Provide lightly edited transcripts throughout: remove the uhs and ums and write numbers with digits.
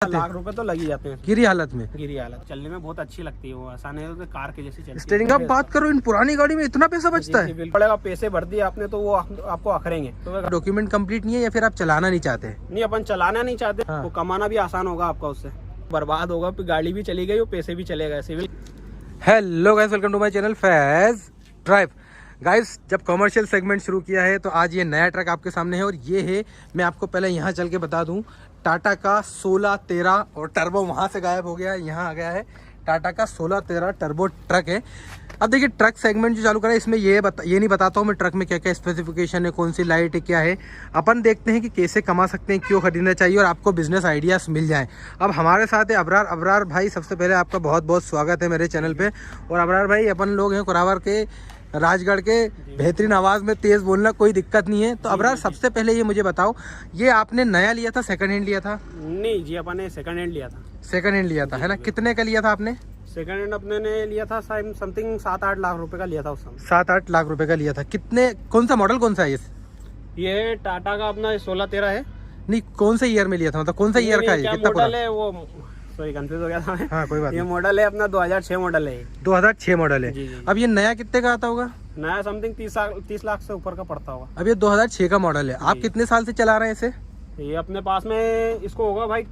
लाख रुपए तो लग ही जाते हैं गिरी हालत में। गिरी हालत चलने में बहुत अच्छी लगती है, वो आसान है तो कार के जैसी चलती है। स्टीयरिंग आप बात करो, इन पुरानी गाड़ी में इतना पैसा बचता है? बिल्कुल, पैसे भर दिए आपने तो वो आपको अखरेंगे। तो डॉक्यूमेंट कंप्लीट नहीं है या फिर आप चलाना नहीं चाहते? नहीं, अपन चलाना नहीं चाहते। हाँ। वो कमाना भी आसान होगा आपका, उससे बर्बाद होगा, गाड़ी भी चली गई और पैसे भी चले गए। Civil hello guys, welcome to my channel Faiz drive. Guys, जब कमर्शियल सेगमेंट शुरू किया है तो आज ये नया ट्रक आपके सामने है और ये है, मैं आपको पहले यहाँ चल के बता दूँ, टाटा का 1613 और टर्बो वहाँ से गायब हो गया है, यहाँ आ गया है। टाटा का 1613 टर्बो ट्रक है। अब देखिए, ट्रक सेगमेंट जो चालू करा है इसमें ये नहीं बताता हूँ मैं ट्रक में क्या क्या स्पेसिफिकेशन है, कौन सी लाइट है, क्या है। अपन देखते हैं कि कैसे कमा सकते हैं, क्यों खरीदना चाहिए और आपको बिजनेस आइडियाज मिल जाएं। अब हमारे साथ है अबरार। अबरार भाई, सबसे पहले आपका बहुत बहुत स्वागत है मेरे चैनल पे। और अबरार भाई, अपन लोग हैं कुरावर के, राजगढ़ के, बेहतरीन आवाज़ में तेज़ बोलना, कोई दिक्कत नहीं है। तो अबरार, सबसे पहले ये मुझे बताओ, ये आपने नया लिया था सेकंड हैंड लिया था? नहीं जी, अपन ने सेकंड हैंड लिया था। सेकंड हैंड लिया था, है ना? कितने का लिया था आपने? सेकंड हैंड अपने ने लिया था समथिंग 7-8 लाख रुपए का लिया था उस समय। 7-8 लाख रुपए का लिया था। कितने, कौन सा मॉडल, कौन सा है ये टाटा का अपना 1613 है। नहीं, कौन से ईयर में लिया था, मतलब कौन सा ईयर का है? कितना मॉडल है वो? सॉरी, कंफ्यूज हो गया था मैं। हाँ, कोई बात ये नहीं। मॉडल है अपना 2006 मॉडल है। 2006 मॉडल है। जी, जी। अब ये नया कितने का आता होगा? नया समथिंग 30 लाख से ऊपर का पड़ता होगा। अब ये 2006 का मॉडल है। आप कितने साल से चला रहे हैं इसे? ये अपने पास में इसको होगा भाई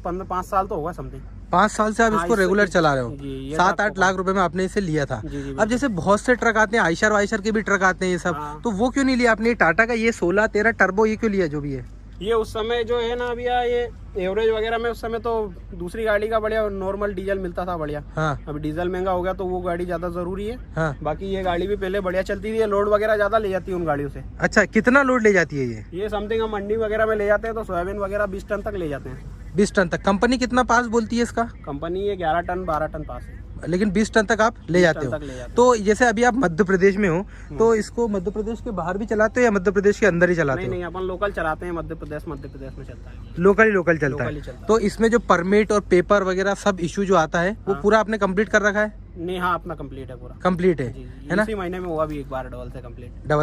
5 साल तो होगा समथिंग। 5 साल से आप इसको रेगुलर चला रहे हो। जी, 7-8 लाख रुपए में आपने इसे लिया था। जी, अब जैसे बहुत से ट्रक आते हैं, आयशर वाइशर के भी ट्रक आते हैं ये सब, हाँ। तो वो क्यों नहीं लिया आपने? टाटा का ये 1613 टर्बो ये क्यों लिया, जो भी है? ये उस समय जो है ना भैया, ये एवरेज वगैरह में उस समय तो दूसरी गाड़ी का बढ़िया नॉर्मल डीजल मिलता था बढ़िया। हाँ। अभी डीजल महंगा हो गया तो वो गाड़ी ज्यादा जरूरी है। हाँ। बाकी ये गाड़ी भी पहले बढ़िया चलती थी, लोड वगैरह ज्यादा ले जाती है उन गाड़ियों से। अच्छा, कितना लोड ले जाती है ये? समथिंग हम मंडी वगैरह में ले जाते हैं तो सोयाबीन वगैरह 20 टन तक ले जाते हैं। 20 टन तक? कंपनी कितना पास बोलती है इसका? कंपनी ये 11 टन 12 टन पास है, लेकिन 20 टन तक आप ले जाते हो। तो जैसे अभी आप मध्य प्रदेश में हो, तो इसको मध्य प्रदेश के बाहर भी चलाते हो या मध्य प्रदेश के अंदर ही चलाते हो? नहीं, अपन लोकल चलाते हैं। मध्य प्रदेश में चलता है, लोकल चलता है। तो इसमें जो परमिट और पेपर वगैरह सब इशू जो आता है वो पूरा आपने कंप्लीट कर रखा है? नहीं, हाँ, अपना कंप्लीट है, पूरा कंप्लीट है ना? इसी महीने में हुआ भी एक बार डबल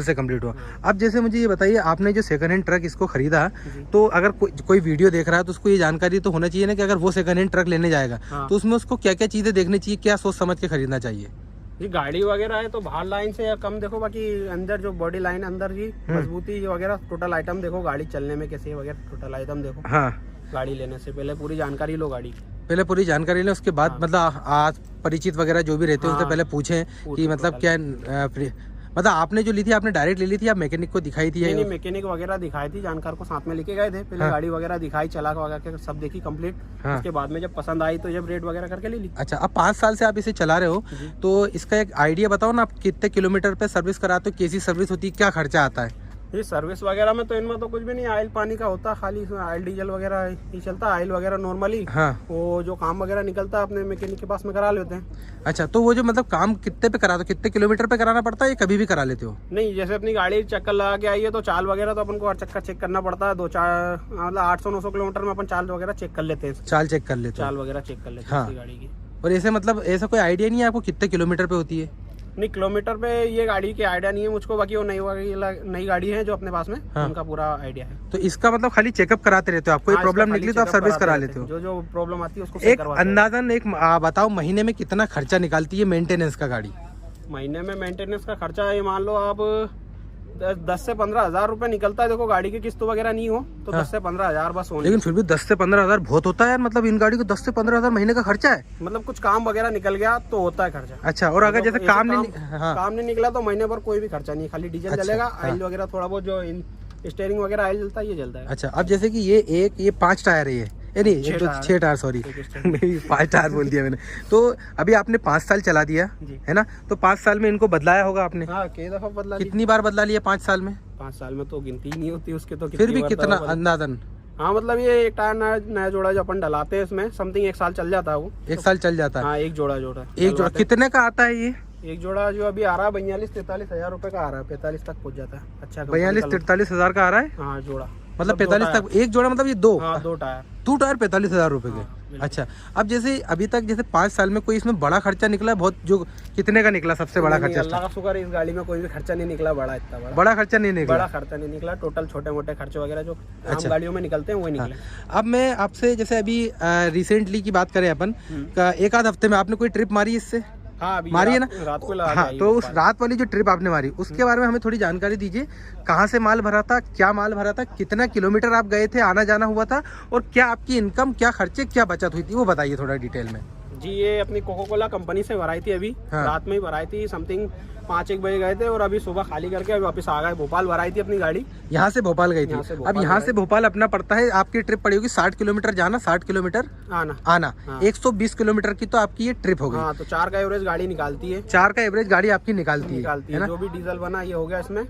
से कंप्लीट हुआ। अब जैसे मुझे ये बताइए, आपने जो सेकंड हैंड ट्रक इसको खरीदा, तो अगर कोई वीडियो देख रहा है तो उसको ये जानकारी तो होना चाहिए ना कि अगर वो सेकंड हैंड ट्रक लेने जाएगा तो उसमें उसको क्या क्या चीजें देखनी चाहिए, क्या सोच समझ के खरीदना चाहिए? जी, गाड़ी वगैरह है तो बाहर लाइन से या कम देखो, बाकी अंदर जो बॉडी लाइन अंदर की मजबूती वगैरह, टोटल आइटम देखो, गाड़ी चलने में कैसे वगैरह टोटल आइटम देखो। हाँ। गाड़ी लेने से पहले पूरी जानकारी लो गाड़ी की। पहले पूरी जानकारी लें, उसके बाद मतलब आज परिचित वगैरह जो भी रहते हैं उनसे पहले पूछें कि मतलब क्या, मतलब आपने जो ली थी आपने डायरेक्ट ले ली थी या मैकेनिक को दिखाई थी? नहीं, मैकेनिक वगैरह दिखाई थी, जानकार को साथ में लेके गए थे। पहले गाड़ी वगैरह दिखाई, चला वगैरह सब देखी कंप्लीट। उसके बाद में जब पसंद आई तो जब रेट वगैरह करके ले ली। अच्छा, अब 5 साल से आप इसे चला रहे हो तो इसका एक आइडिया बताओ ना, आप कितने किलोमीटर पे सर्विस कराते हो, कैसी सर्विस होती है, क्या खर्चा आता है? ये सर्विस वगैरह में तो इनमें तो कुछ भी नहीं, ऑयल पानी का होता, खाली इसमें ऑयल डीजल वगैरह ही चलता, ऑयल वगैरह नॉर्मली। हाँ। वो जो काम वगैरह निकलता है अपने मैकेनिक के पास में करा लेते हैं। अच्छा, तो वो जो मतलब काम कितने पे कराते हो, कितने किलोमीटर पे कराना पड़ता है या कभी भी करा लेते हो? नहीं, जैसे अपनी गाड़ी चक्कर लगा के आई है तो चाल वगैरह तो अपन को हर चक्कर चेक करना पड़ता है। 2-4 मतलब 800-900 किलोमीटर में अपन चाल वगैरह चेक कर लेते हैं। चाल चेक कर लेते हैं, चाल वगैरह चेक कर लेते हैं गाड़ी की। और ऐसे मतलब ऐसा कोई आइडिया नहीं है आपको कितने किलोमीटर पे होती है? नहीं, किलोमीटर पे ये गाड़ी की आइडिया नहीं है मुझको, बाकी वो नई गाड़ी है जो अपने पास में, उनका पूरा आइडिया है। तो इसका मतलब खाली चेकअप कराते रहते हो आप? कोई प्रॉब्लम निकली तो आप सर्विस करा लेते हो? जो प्रॉब्लम आती है उसको एक अंदाजन एक बताओ, महीने में कितना खर्चा निकालती है मेंटेनेंस का गाड़ी? महीने में मेंटेनेंस का खर्चा ये मान लो आप 10 से 15 हजार रुपए निकलता है। देखो, गाड़ी की किस्त वगैरह नहीं हो तो 10 से 15 हजार बस होने। लेकिन फिर भी 10 से 15 हजार बहुत होता है यार, मतलब इन गाड़ी को 10 से 15 हजार महीने का खर्चा है। मतलब कुछ काम वगैरह निकल गया तो होता है खर्चा। अच्छा, और अगर जैसे काम नहीं निकला तो महीने भर कोई भी खर्चा नहीं, खाली डीजल जलेगा, ऑयल वगैरह थोड़ा बहुत जो स्टीयरिंग वगैरह ऑयल जलता है ये जलता है। अच्छा, अब जैसे कि ये 5 टायर है, नहीं 6 टायर, सॉरी 5 टायर बोल दिया मैंने। तो अभी आपने 5 साल चला दिया है ना, तो 5 साल में इनको बदलाया होगा आपने? हाँ, कई दफा बदला। कितनी बार बदला लिया 5 साल में? 5 साल में तो गिनती नहीं होती उसके, तो फिर भी कितना अंदाजन? हाँ, मतलब ये एक टायर नया जोड़ा जो अपन डलाते हैं इसमें समथिंग 1 साल चल जाता है। वो 1 साल चल जाता है? हाँ, एक जोड़ा कितने का आता है ये? एक जोड़ा जो अभी आ रहा है 42-43 हजार रुपए का आ रहा है, 45 तक पहुंच जाता है। अच्छा, 42-43 हजार का आ रहा है? हाँ, जोड़ा मतलब 45 तक एक जोड़ा, मतलब ये दो टायर 45 हजार रुपए के। अच्छा, अब जैसे अभी तक जैसे 5 साल में कोई इसमें बड़ा खर्चा निकला बहुत, जो कितने का निकला सबसे बड़ा खर्चा? अल्लाह का शुक्र, इस गाड़ी में कोई भी खर्चा नहीं निकला बड़ा, इतना बड़ा खर्चा नहीं निकला। बड़ा खर्चा नहीं निकला, टोटल छोटे मोटे खर्चे वगैरह जो आम गाड़ियों में निकलते हैं वही निकले। अब मैं आपसे जैसे अभी रिसेंटली की बात करें अपन, एक आध हफ्ते में आपने कोई ट्रिप मारी इससे? हाँ, अभी मारी है ना? रात को हाँ, तो उस रात वाली जो ट्रिप आपने मारी उसके बारे में हमें थोड़ी जानकारी दीजिए। कहाँ से माल भरा था, क्या माल भरा था, कितना किलोमीटर आप गए थे, आना जाना हुआ था, और क्या आपकी इनकम, क्या खर्चे, क्या बचत हुई थी, वो बताइए थोड़ा डिटेल में। जी, ये अपनी कोको कोला कंपनी से भराई थी अभी। रात में ही भराई थी, समथिंग 5-1 बजे गए थे और अभी सुबह खाली करके अभी वापस आ गए। भोपाल भराई थी अपनी गाड़ी, यहाँ से भोपाल गई थी। अब यहाँ से भोपाल अपना पड़ता है, आपकी ट्रिप पड़ी होगी 60 किलोमीटर जाना, 60 किलोमीटर आना। 120 किलोमीटर की तो आपकी ये ट्रिप हो गई। हाँ, तो 4 का एवरेज गाड़ी निकालती है। 4 का एवरेज गाड़ी आपकी निकालती है ना? जो भी डीजल बना ये हो गया इसमें।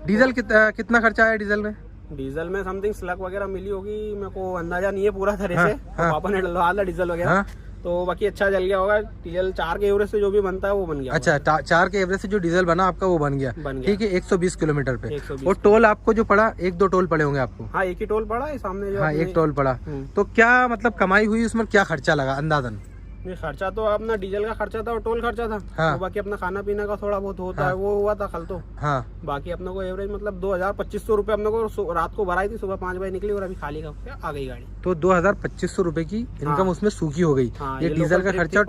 डीजल कितना खर्चा आया डीजल में? डीजल में समथिंग स्लग वगैरह मिली होगी, मेरे को अंदाजा नहीं है पूरा तरह से। पापा ने डलवा दिया डीजल वगैरह, तो बाकी अच्छा जल गया होगा। डीजल 4 के एवरेज से जो भी बनता है वो बन गया। अच्छा, 4 के एवरेज से जो डीजल बना आपका वो बन गया। ठीक है, 120 किलोमीटर पे। 120। और टोल आपको जो पड़ा, 1-2 टोल पड़े होंगे आपको? हाँ, एक ही टोल पड़ा है सामने जो। हाँ, एक टोल पड़ा। तो क्या मतलब कमाई हुई उसमें, क्या खर्चा लगा अंदाजन? खर्चा तो अपना डीजल का खर्चा था और टोल खर्चा था। तो बाकी अपना खाना पीना का थोड़ा बहुत होता है, वो हुआ था कल तो। बाकी अपने को एवरेज मतलब 2000-2500 रुपए अपने को रात को भराई थी, सुबह 5 बजे निकली और अभी खाली आ गई गाड़ी। तो 2000-2500 रुपए की इनकम उसमें सूखी हो गई। ये डीजल का खर्चा,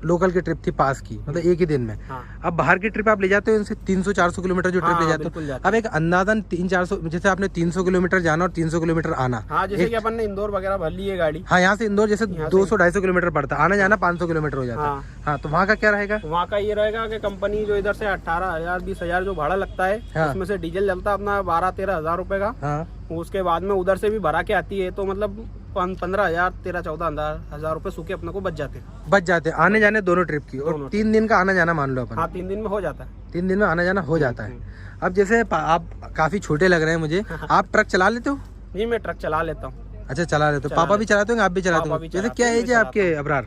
लोकल की ट्रिप थी पास की, मतलब एक ही दिन में। अब बाहर की ट्रिप आप ले जाते हो इनसे 300-400 किलोमीटर जो ट्रिप ले जाते हो, अब एक अंदाजन 300-400, जैसे आपने 300 किलोमीटर जाना और 300 किलोमीटर आना। हाँ, जैसे कि अपन ने इंदौर वगैरह भर ली है गाड़ी। हाँ, यहाँ से इंदौर जैसे 200-250 किलोमीटर पड़ता है, आना जाना 500 किलोमीटर हो जाता है। हाँ, तो वहाँ का क्या रहेगा? वहाँ का ये रहेगा कि कंपनी जो इधर से 18,000-20,000 जो भाड़ा लगता है, उसमें से डीजल जलता अपना 12-13 हजार रुपए का। उसके बाद में उधर से भी भरा के आती है, तो मतलब 15,000, 13-14 हजार रुपए सूखे अपने को बच जाते हैं आने जाने दोनों ट्रिप की। और 3 दिन का आना जाना मान लो अपन। हाँ, 3 दिन में हो जाता है। 3 दिन में आना जाना हो जाता है। अब जैसे आप काफी छोटे लग रहे हैं मुझे, आप ट्रक चला लेते हो? जी, मैं ट्रक चला लेता हूँ। अच्छा, चला लेते हो। पापा भी चलाते होंगे, आप भी चलाते हो? जैसे क्या एज है आपके अबरार?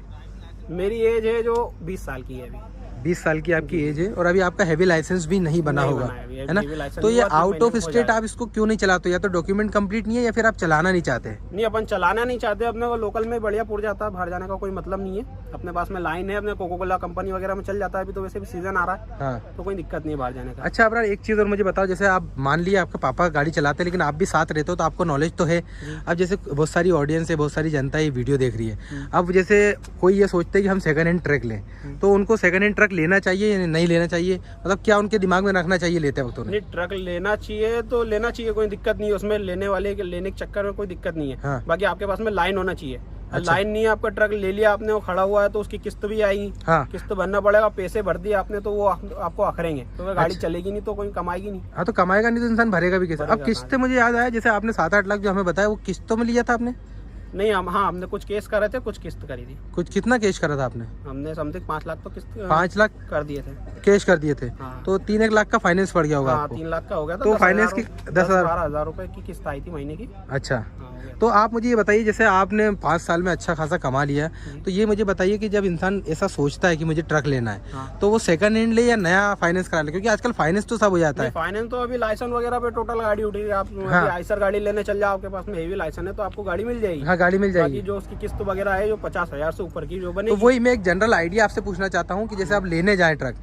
मेरी एज है जो 20 साल की है अभी। 20 साल की आपकी एज है, और अभी आपका हैवी लाइसेंस भी नहीं बना होगा, है ना? तो ये आउट ऑफ स्टेट आप इसको क्यों नहीं चलाते? या तो डॉक्यूमेंट कंप्लीट नहीं है, या फिर आप चलाना नहीं चाहते? नहीं, अपन चलाना नहीं चाहते, अपने को लोकल में बढ़िया पुर जाता है, बाहर जाने का कोई मतलब नहीं है। अपने पास में लाइन है, अपने कोको कोला कंपनी वगैरह में चल जाता है। अभी तो वैसे भी सीजन आ रहा है। हाँ, तो कोई दिक्कत नहीं है बाहर जाने का। अच्छा अबरार, एक चीज और मुझे बताओ, जैसे आप मान लिया आपका पापा गाड़ी चलाते हैं, लेकिन आप भी साथ रहते हो, तो आपको नॉलेज तो है। अब जैसे बहुत सारी ऑडियंस है, बहुत सारी जनता ये वीडियो देख रही है। अब जैसे कोई ये सोचते हैं कि हम सेकंड हैंड ट्रक लें, तो उनको सेकंड हैंड ट्रक लेना चाहिए या नहीं लेना चाहिए? मतलब क्या उनके दिमाग में रखना चाहिए लेते वक्त? नहीं, ट्रक लेना चाहिए तो लेना चाहिए, कोई दिक्कत नहीं है उसमें। लेने के चक्कर में कोई दिक्कत नहीं है। हाँ। बाकी आपके पास में लाइन होना चाहिए। अच्छा। लाइन नहीं है, आपका ट्रक ले लिया आपने, वो खड़ा हुआ है, तो उसकी किस्त भी आएगी। हाँ। किस्त भरना पड़ेगा, पैसे भर दिए आपने तो वो आपको अखरेंगे, तो वो गाड़ी चलेगी नहीं, तो कोई कमाएगी नहीं। हाँ, तो कमाएगा नहीं तो इंसान भरेगा भी कैसे? अब किस्त मुझे याद आया, जैसे आपने 7-8 लाख जो हमें बताया, वो किस्तों में लिया था आपने? नहीं, हमने कुछ केस करे थे, कुछ किस्त करी थी। कुछ कितना केस करा था आपने? हमने समथिंग 5 लाख तो किस्त 5 लाख कर दिए थे, केस कर दिए थे। हाँ। तो 3-1 लाख का फाइनेंस पड़ गया होगा? हाँ, 3 लाख का हो गया था। तो फाइनेंस की 10,000-12,000 रुपए की किस्त आई थी महीने की। अच्छा, तो आप मुझे ये बताइए, जैसे आपने 5 साल में अच्छा खासा कमा लिया, तो ये मुझे बताइए कि जब इंसान ऐसा सोचता है कि मुझे ट्रक लेना है, तो वो सेकंड हैंड ले या नया फाइनेंस करा ले? क्योंकि आजकल फाइनेंस तो सब हो जाता है। फाइनेंस तो अभी लाइसेंस वगैरह पे टोटल गाड़ी उठेगी। आप आइसर गाड़ी लेने चल जाओ, आपके पास में हेवी लाइसेंस है, तो आपको गाड़ी मिल जाएगी। हाँ, गाड़ी मिल जाएगी। जो उसकी किस्त वगैरह है जो 50,000 से ऊपर की जो बने। तो वही मैं एक जनरल आइडिया आपसे पूछना चाहता हूँ कि जैसे आप लेने जाए ट्रक,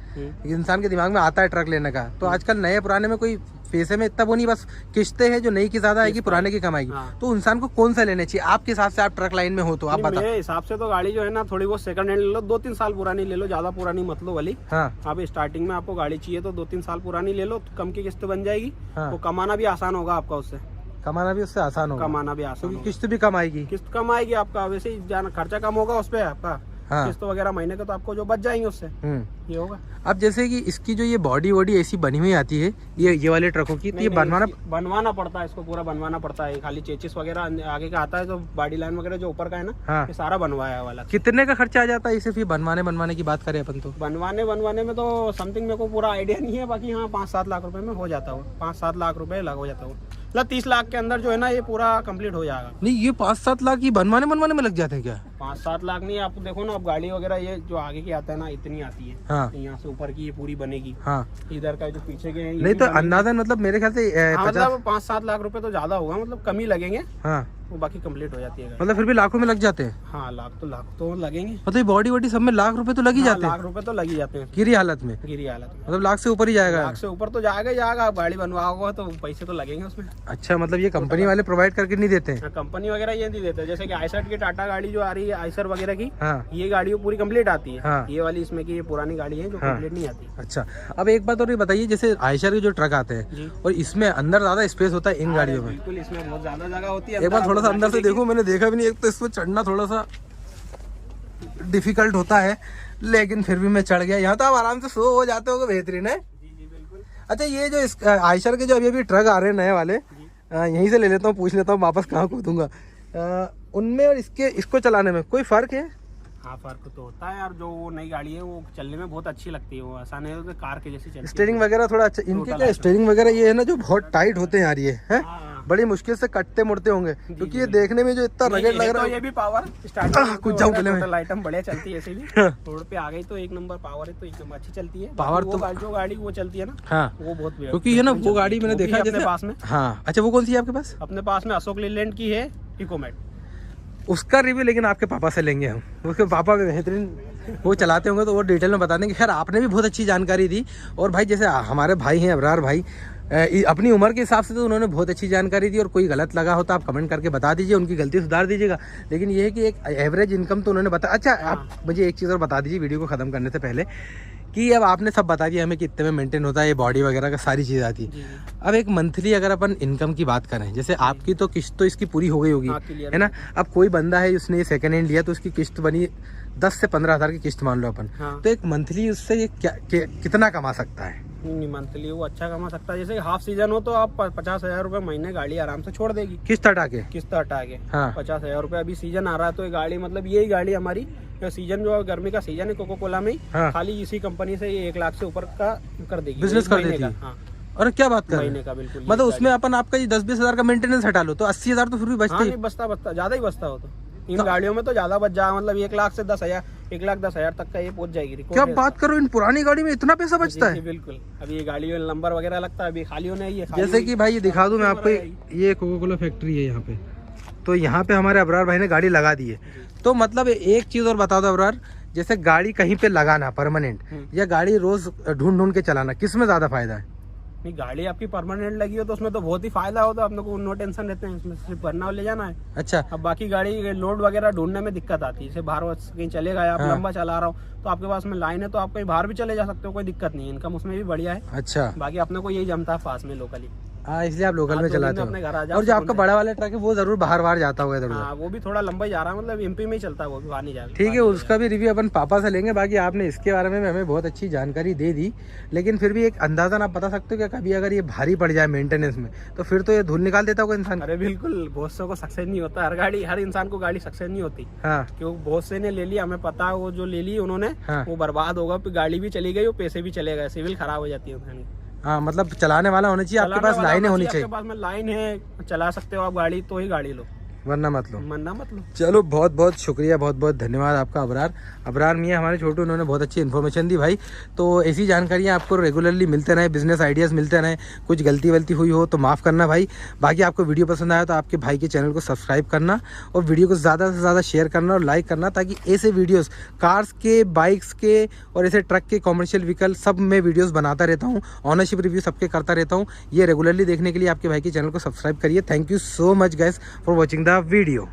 इंसान के दिमाग में आता है ट्रक लेने का, तो आजकल नए पुराने में कोई पैसे में इतना वो नहीं, बस किस्तें हैं, जो नई की ज्यादा आएगी, पुराने की कमाएगी। तो इंसान को कौन सा लेना चाहिए आपके हिसाब से? आप ट्रक लाइन में हो तो आप बताओ। मेरे हिसाब से तो गाड़ी जो है ना, थोड़ी बहुत सेकंड हैंड ले लो, 2-3 साल पुरानी ले लो, ज्यादा पुरानी मत लो वाली। हाँ। आप स्टार्टिंग में आपको गाड़ी चाहिए तो 2-3 साल पुरानी ले लो, कम की किस्त बन जाएगी। हाँ। तो कमाना भी आसान होगा आपका उससे। कमाना भी उससे आसान होगा? कमाना भी आसान, क्योंकि किस्त भी कम आएगी। किस्त कम आएगी आपका, वैसे ही जाना खर्चा कम होगा उस पर आपका। हाँ। किस्त वगैरह महीने का तो आपको जो बच जाएंगे उससे ये होगा। अब जैसे कि इसकी जो ये बॉडी वॉडी ऐसी बनी हुई आती है, ये वाले ट्रकों की, तो ये बनवाना पड़ता है, इसको पूरा बनवाना पड़ता है। खाली चेचिस वगैरह आगे का आता है, तो बॉडी लाइन वगैरह जो ऊपर का है ना, हाँ। ये सारा बनवाया वाला। कितने का खर्चा आ जाता है इसे? फिर बनवाने की बात करें अपन तो बनवाने में तो समथिंग मेरे को पूरा आइडिया नहीं है, बाकी हाँ 5-7 लाख रुपए में हो जाता है। 5-7 लाख रुपए हो जाता है, मतलब 30 लाख के अंदर जो है ना ये पूरा कंप्लीट हो जाएगा। नहीं, ये 5-7 लाख ही बनवाने में लग जाते हैं क्या? 5-7 लाख नहीं, आप देखो ना, अब गाड़ी वगैरह ये जो आगे की आता है ना, इतनी आती है। हाँ। यहाँ से ऊपर की ये पूरी बनेगी। हाँ। इधर का जो पीछे के नहीं तो अंदाजा मतलब मेरे ख्याल से मतलब 5-7 लाख रुपए तो ज्यादा होगा, मतलब कम ही लगेंगे। हाँ। वो बाकी कंप्लीट हो जाती है। मतलब फिर भी लाखों में लग जाते हैं। हाँ, लाख तो लगेंगे। मतलब बॉडी वॉडी सब में लाख रुपए तो लग ही जाते हैं। लाख रुपए तो लग ही जाते हैं गिरी हालत में। गिरी हालत में मतलब लाख से ऊपर ही जाएगा। लाख से ऊपर तो जाएगा ही जाएगा। आप गाड़ी बनवाओगे तो पैसे तो लगेंगे उसमें। अच्छा, मतलब ये कंपनी वाले प्रोवाइड करके नहीं देते हैं? कंपनी वगैरह ये नहीं देते। जैसे कि आइसर की टाटा गाड़ी जो आ रही है, आइसर वगैरह की, हाँ। ये गाड़ी पूरी कंप्लीट आती है। हाँ। ये वाली इसमें की ये पुरानी गाड़ी है जो कंप्लीट नहीं आती। अच्छा, अब एक बात और ये बताइए, जैसे आइशर के जो ट्रक आते हैं और इसमें अंदर ज्यादा स्पेस होता है इन गाड़ियों में? बिल्कुल, इसमें बहुत ज्यादा जगह होती है। एक बार थोड़ा सा अंदर से देखो, मैंने देखा भी नहीं। एक तो इसमें चढ़ना थोड़ा सा डिफिकल्ट होता है, लेकिन फिर भी मैं चढ़ गया। यहाँ तो आप आराम से सो हो जाते हो, बेहतरीन है। जी बिल्कुल। अच्छा, ये जो आइशर के जो अभी ट्रक आ रहे हैं नए वाले, यहीं से ले लेता हूँ, पूछ लेता हूँ वापस कहाँ कूदूंगा। उनमें और इसको चलाने में कोई फर्क है? हाँ, फर्क तो होता है यार। जो वो नई गाड़ी है वो चलने में बहुत अच्छी लगती है। वो आसान है तो कार के जैसी चलती है। स्टीयरिंग वगैरह थोड़ा अच्छा, इनके क्या स्टीयरिंग वगैरह ये है ना जो बहुत टाइट होते हैं यार, ये है बड़ी मुश्किल से कटते मुड़ते होंगे, क्योंकि ये देखने में जो इतना रगड़ लग रहा है। ये भी पावर स्टार्टिंग कुछ जाऊं पहले मैं। आइटम बढ़िया चलती है, ऐसे भी रोड पे आ गई तो एक नंबर पावर है, तो एक नंबर अच्छी चलती है। पावर तो जो गाड़ी वो चलती है ना, हाँ, वो बहुत, क्योंकि ये ना वो गाड़ी मैंने देखा अपने पास में। हाँ। अच्छा, वो कौन सी है आपके पास? अपने पास में अशोक लीलैंड की है, इकोमेट। उसका रिव्यू लेकिन आपके पापा से लेंगे हम। उसके पापा भी बेहतरीन वो चलाते होंगे तो वो डिटेल में बता देंगे। खैर, आपने भी बहुत अच्छी जानकारी दी। और भाई जैसे हमारे भाई हैं अबरार भाई, अपनी उम्र के हिसाब से तो उन्होंने बहुत अच्छी जानकारी दी। और कोई गलत लगा हो तो आप कमेंट करके बता दीजिए, उनकी गलती सुधार दीजिएगा। लेकिन ये है कि एक एवरेज इनकम तो उन्होंने बताया। अच्छा, आप मुझे एक चीज़ और बता दीजिए वीडियो को ख़त्म करने से पहले, कि अब आपने सब बता दिया हमें कितने में मेंटेन होता है, ये बॉडी वगैरह का सारी चीज़ आती है। अब एक मंथली अगर अपन इनकम की बात करें, जैसे आपकी तो किस्त तो इसकी पूरी हो गई होगी, है ना? अब कोई बंदा है उसने सेकंड हैंड लिया तो उसकी किस्त बनी 10 से 15 हज़ार की किस्त मान लो अपन। तो एक मंथली उससे ये कितना कमा सकता है? मंथली वो अच्छा कमा सकता है। जैसे हाफ सीजन हो तो आप 50,000 रुपए महीने गाड़ी आराम से छोड़ देगी, किस्त हटा के। हाँ। 50,000 रुपए। अभी सीजन आ रहा है तो ये गाड़ी, मतलब यही गाड़ी हमारी सीजन जो गर्मी का सीजन है कोको कोला में, हाँ। खाली इसी कंपनी से ये 1 लाख से ऊपर का कर देगी, बिजनेस कर देती है। हाँ। और क्या बात कर रहे महीने का, बिल्कुल। मतलब उसमें अपन आपका 10-20 हज़ार का मेंटेनेंस हटा लो तो 80,000 तो फिर भी बचता ही। बचता ज्यादा ही बचता हो तो इन गाड़ियों में तो ज्यादा बच जाए। मतलब 1 लाख से 10,000, 1,10,000 तक का ये पहुंच जाएगी। क्या बात करो, इन पुरानी गाड़ी में इतना पैसा बचता है? बिल्कुल। अभी ये गाड़ी में नंबर वगैरह लगता है, अभी खाली होने ही है। जैसे कि भाई ये दिखा दूं मैं आपको, ये कोको कोला फैक्ट्री है यहाँ पे। तो यहाँ पे हमारे अबरार भाई ने गाड़ी लगा दी है। तो मतलब एक चीज और बता दो अबरार, जैसे गाड़ी कहीं पे लगाना परमानेंट या गाड़ी रोज ढूंढ के चलाना, किस में ज्यादा फायदा है? नहीं, गाड़ी आपकी परमानेंट लगी हो तो उसमें तो बहुत ही फायदा हो, तो अपने को नो टेंशन रहते हैं, उसमें सिर्फ भरना और ले जाना है। अच्छा। अब बाकी गाड़ी लोड वगैरह ढूंढने में दिक्कत आती है। जैसे बाहर कहीं चले गए आप, लंबा चला रहा हो तो आपके पास में लाइन है तो आप कहीं बाहर भी चले जा सकते हो, कोई दिक्कत नहीं है। इनकम उसमें भी बढ़िया है। अच्छा। बाकी अपने को यही जमता है पास में लोकली। हाँ, इसलिए आप लोकल में चलाते हो। और जो आपका बड़ा वाला ट्रक है वो जरूर बाहर जाता होगा इधर। हाँ, वो भी थोड़ा लंबा ही जा रहा है, मतलब एमपी में ही चलता है, वो भी बाहर नहीं जा रहा। ठीक है, उसका भी रिव्यू अपन पापा से लेंगे। बाकी आपने इसके बारे में हमें बहुत अच्छी जानकारी दे दी, लेकिन फिर भी एक अंदाजा आप बता सकते हो क्या कभी अगर ये भारी पड़ जाए मेंटेनेंस में तो फिर तो ये धूल निकाल देता होगा इंसान? अरे बिल्कुल, बहुत से को सक्सेस नहीं होता। हर इंसान को गाड़ी सक्सेस नहीं होती। हाँ। क्योंकि बहुत से ने ले ली, हमें पता है, वो जो ले ली उन्होंने, हाँ। वो बर्बाद होगा, गाड़ी भी चली गई, वो पैसे भी चले गए, सिविल खराब हो जाती है। हाँ, मतलब चलाने वाला होना चाहिए, आपके पास लाइनें होनी चाहिए। आपके पास में लाइन है, चला सकते हो आप गाड़ी, तो ही गाड़ी लो, वरना मत लो। चलो, बहुत बहुत शुक्रिया, बहुत बहुत धन्यवाद आपका अबरार मियाँ हमारे छोटू, उन्होंने बहुत अच्छी इन्फॉर्मेशन दी भाई। तो ऐसी जानकारियाँ आपको रेगुलरली मिलते रहे, बिजनेस आइडियाज़ मिलते रहे। कुछ गलती वलती हुई हो तो माफ़ करना भाई। बाकी आपको वीडियो पसंद आया तो आपके भाई के चैनल को सब्सक्राइब करना और वीडियो को ज़्यादा से ज़्यादा शेयर करना और लाइक करना, ताकि ऐसे वीडियोज़ कार्स के, बाइक्स के और ऐसे ट्रक के, कॉमर्शियल व्हीकल सब में वीडियोज़ बनाता रहता हूँ। ऑनरशिप रिव्यू सबके करता रहता हूँ। ये रेगुलरली देखने के लिए आपके भाई के चैनल को सब्सक्राइब करिए। Thank you so much guys for watching the video.